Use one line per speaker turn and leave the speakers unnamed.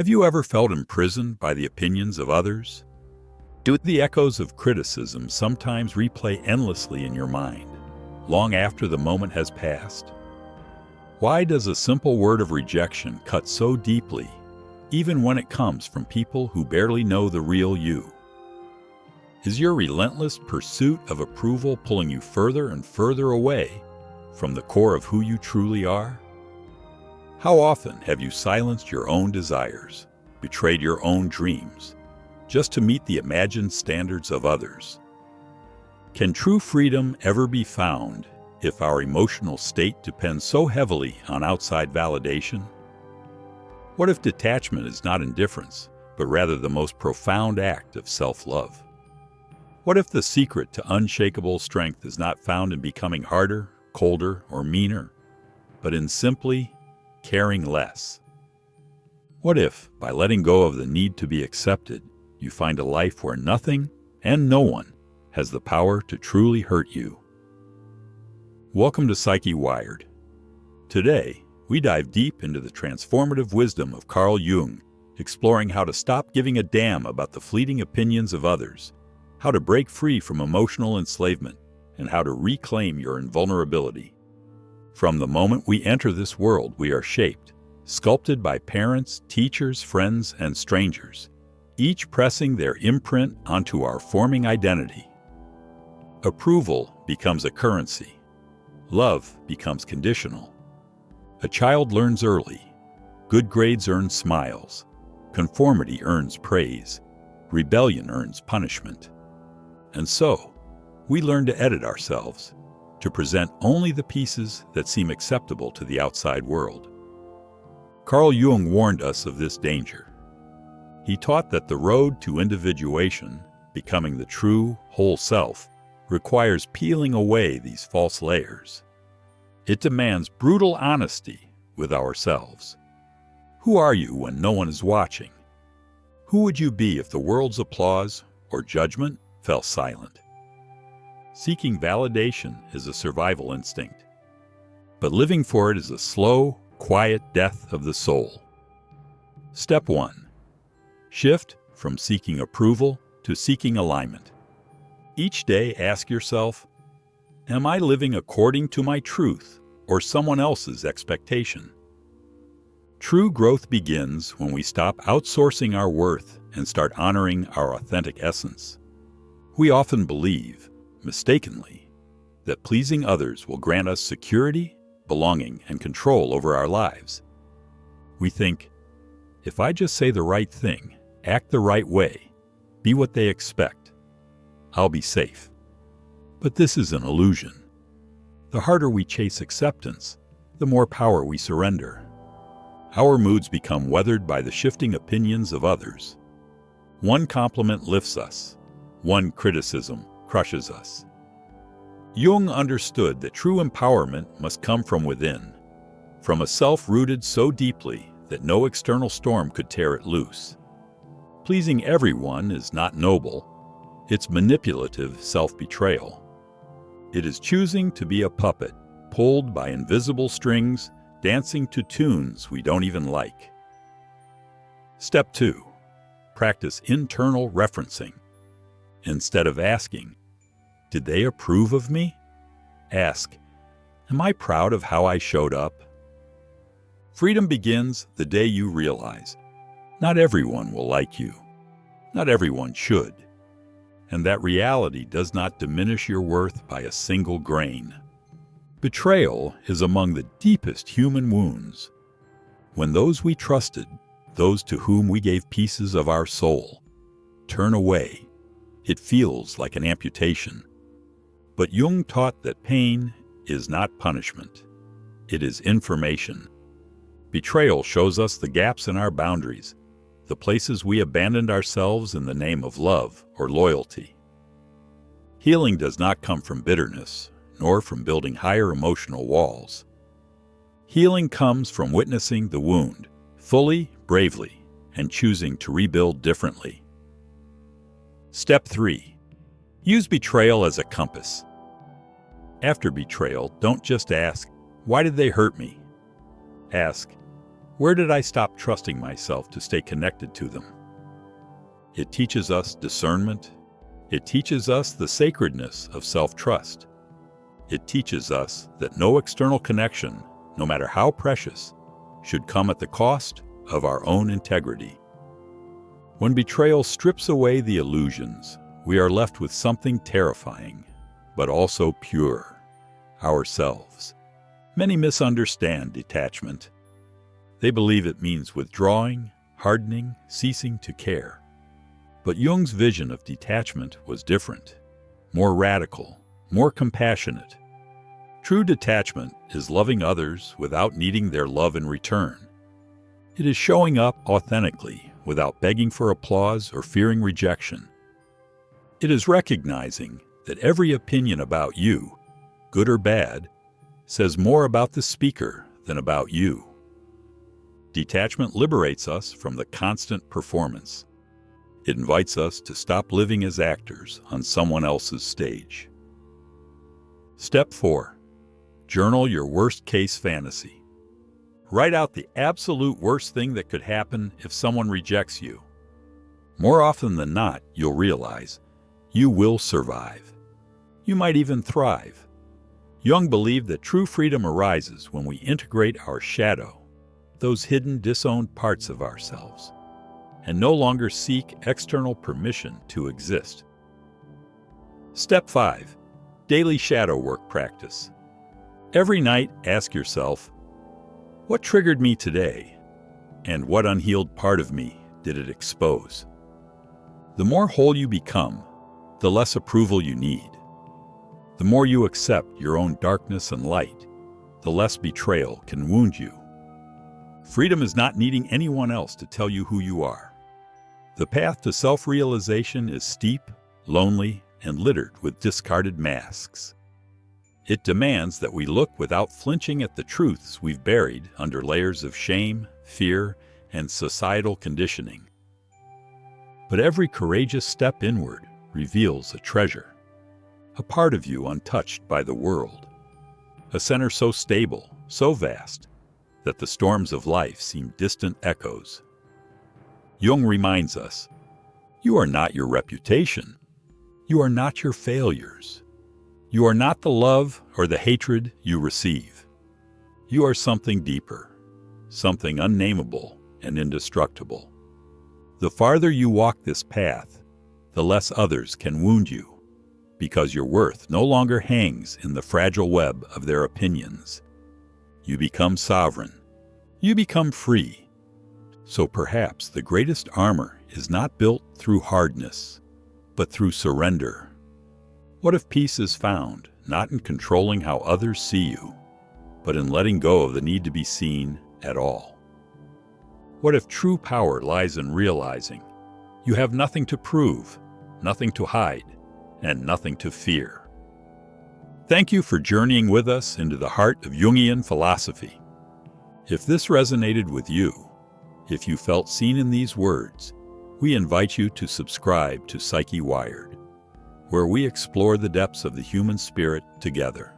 Have you ever felt imprisoned by the opinions of others? Do the echoes of criticism sometimes replay endlessly in your mind, long after the moment has passed? Why does a simple word of rejection cut so deeply, even when it comes from people who barely know the real you? Is your relentless pursuit of approval pulling you further and further away from the core of who you truly are? How often have you silenced your own desires, betrayed your own dreams, just to meet the imagined standards of others? Can true freedom ever be found if our emotional state depends so heavily on outside validation? What if detachment is not indifference, but rather the most profound act of self-love? What if the secret to unshakable strength is not found in becoming harder, colder, or meaner, but in simply caring less? What if, by letting go of the need to be accepted, you find a life where nothing and no one has the power to truly hurt you? Welcome to Psyche Wired. Today, we dive deep into the transformative wisdom of Carl Jung, exploring how to stop giving a damn about the fleeting opinions of others, how to break free from emotional enslavement, and how to reclaim your invulnerability. From the moment we enter this world, we are shaped, sculpted by parents, teachers, friends, and strangers, each pressing their imprint onto our forming identity. Approval becomes a currency. Love becomes conditional. A child learns early. Good grades earn smiles. Conformity earns praise. Rebellion earns punishment. And so, we learn to edit ourselves, to present only the pieces that seem acceptable to the outside world. Carl Jung warned us of this danger. He taught that the road to individuation, becoming the true, whole self, requires peeling away these false layers. It demands brutal honesty with ourselves. Who are you when no one is watching? Who would you be if the world's applause or judgment fell silent? Seeking validation is a survival instinct, but living for it is a slow, quiet death of the soul. Step 1. Shift from seeking approval to seeking alignment. Each day ask yourself, am I living according to my truth or someone else's expectation? True growth begins when we stop outsourcing our worth and start honoring our authentic essence. We often believe, mistakenly, that pleasing others will grant us security, belonging, and control over our lives. We think, if I just say the right thing, act the right way, be what they expect, I'll be safe. But this is an illusion. The harder we chase acceptance, the more power we surrender. Our moods become weathered by the shifting opinions of others. One compliment lifts us. One criticism crushes us. Jung understood that true empowerment must come from within, from a self rooted so deeply that no external storm could tear it loose. Pleasing everyone is not noble. It's manipulative self-betrayal. It is choosing to be a puppet, pulled by invisible strings, dancing to tunes we don't even like. Step 2. Practice internal referencing. Instead of asking, did they approve of me? Ask, am I proud of how I showed up? Freedom begins the day you realize, not everyone will like you. Not everyone should. And that reality does not diminish your worth by a single grain. Betrayal is among the deepest human wounds. When those we trusted, those to whom we gave pieces of our soul, turn away, it feels like an amputation. But Jung taught that pain is not punishment. It is information. Betrayal shows us the gaps in our boundaries, the places we abandoned ourselves in the name of love or loyalty. Healing does not come from bitterness, nor from building higher emotional walls. Healing comes from witnessing the wound, fully, bravely, and choosing to rebuild differently. Step 3. Use betrayal as a compass. After betrayal, don't just ask, why did they hurt me? Ask, Where did I stop trusting myself to stay connected to them? It teaches us discernment. It teaches us the sacredness of self-trust. It teaches us that no external connection, no matter how precious, should come at the cost of our own integrity. When betrayal strips away the illusions, we are left with something terrifying, but also pure, ourselves. Many misunderstand detachment. They believe it means withdrawing, hardening, ceasing to care. But Jung's vision of detachment was different, more radical, more compassionate. True detachment is loving others without needing their love in return. It is showing up authentically without begging for applause or fearing rejection. It is recognizing that every opinion about you, good or bad, says more about the speaker than about you. Detachment liberates us from the constant performance. It invites us to stop living as actors on someone else's stage. Step 4. Journal your worst-case fantasy. Write out the absolute worst thing that could happen if someone rejects you. More often than not, you'll realize you will survive. You might even thrive. Jung believed that true freedom arises when we integrate our shadow, those hidden, disowned parts of ourselves, and no longer seek external permission to exist. Step 5. Daily shadow work practice. Every night, ask yourself, what triggered me today, and what unhealed part of me did it expose? The more whole you become, the less approval you need. The more you accept your own darkness and light, the less betrayal can wound you. Freedom is not needing anyone else to tell you who you are. The path to self-realization is steep, lonely, and littered with discarded masks. It demands that we look without flinching at the truths we've buried under layers of shame, fear, and societal conditioning. But every courageous step inward reveals a treasure, a part of you untouched by the world, a center so stable, so vast, that the storms of life seem distant echoes. Jung reminds us, you are not your reputation. You are not your failures. You are not the love or the hatred you receive. You are something deeper, something unnameable and indestructible. The farther you walk this path, the less others can wound you, because your worth no longer hangs in the fragile web of their opinions. You become sovereign. You become free. So perhaps the greatest armor is not built through hardness, but through surrender. What if peace is found not in controlling how others see you, but in letting go of the need to be seen at all? What if true power lies in realizing you have nothing to prove, nothing to hide, and nothing to fear? Thank you for journeying with us into the heart of Jungian philosophy. If this resonated with you, if you felt seen in these words, we invite you to subscribe to Psyche Wired, where we explore the depths of the human spirit together.